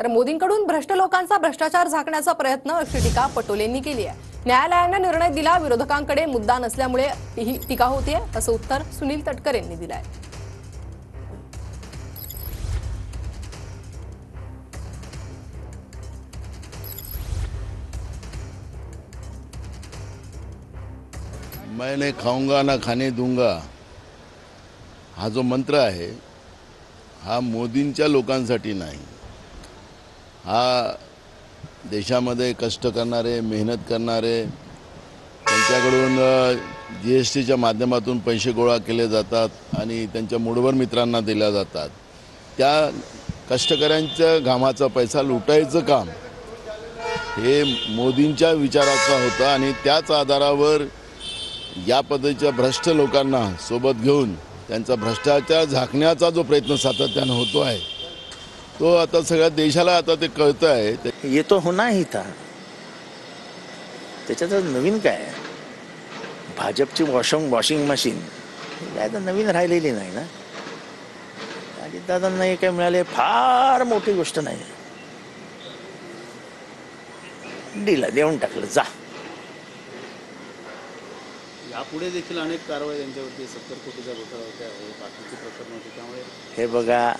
तर मोदींकडून भ्रष्ट लोकांचा भ्रष्टाचार झाकण्याचा प्रयत्न अशी टीका पटोलेंनी केली आहे। न्यायालयाने निर्णय दिला, विरोधकांकडे मुद्दा नसल्यामुळे ही टीका होतीये, असं उत्तर सुनील तटकरे यांनी दिलं आहे। मैंने खाऊंगा ना खाने दूंगा हा जो मंत्र आहे हा मोदींच्या लोकांसाठी नाही, हा देशामध्ये कष्ट करणारे, मेहनत करणारे, त्यांच्याकडून GSTच्या माध्यमातून पैसे गोळा केले जातात आणि त्यांच्या मुठभर मित्रांना दिल्या जातात। त्या कष्टकऱ्यांच्या घामाचा पैसा लुटायचं काम हे मोदींच्या विचाराचं होतं आणि त्याच आधारावर या पद्धतीच्या भ्रष्ट लोकांना सोबत घेऊन त्यांचा भ्रष्टाचार झाकण्याचा जो प्रयत्न सातत्याने होतो आहे तो आता सगळ्या देशाला आता ते कळतं आहे। ये तो होना ही था, त्याच्यात नवीन काय? भाजपची वॉशिंग मशीन काय तर नवीन राहिलेली नाही ना। अजितदादांना हे काय मिळाले फार मोठी गोष्ट नाही, दिलं देऊन टाकलं जा। यापुढे देखील अनेक कारवाई त्यांच्यावरती 70 कोटीचा घोटाळा होता, बाकीचे प्रकरण होते, त्यामुळे हे बघा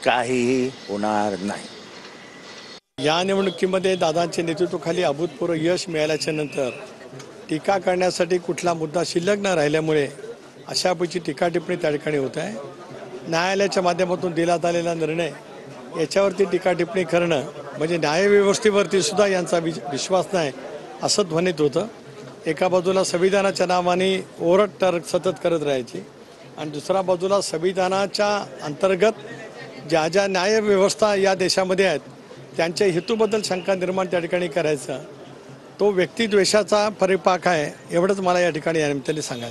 काहीही होणार नाही। या निवडणुकीमध्ये दादांच्या नेतृत्वाखाली अभूतपूर्व यश मिळाल्याच्या नंतर टीका करण्यासाठी कुठला मुद्दा शिल्लक न राहिल्यामुळे अशापैकी टीका टिप्पणी त्या ठिकाणी होत आहे। न्यायालयाच्या माध्यमातून देण्यात आलेला निर्णय याच्यावरती टीका टिप्पणी करणं म्हणजे न्यायव्यवस्थेवरती सुद्धा यांचा विश्वास नाही असं ध्वनित होतं। एका बाजूला संविधानाच्या नावाने ओरड सतत करत राहायची आणि दुसऱ्या बाजूला संविधानाच्या अंतर्गत ज्या ज्या न्यायव्यवस्था या देशामध्ये आहेत त्यांच्या हेतूबद्दल शंका निर्माण त्या ठिकाणी करायचा, तो व्यक्तिद्वेषाचा परिपाक आहे एवढंच मला या ठिकाणी या निमित्ताने सांगायचं।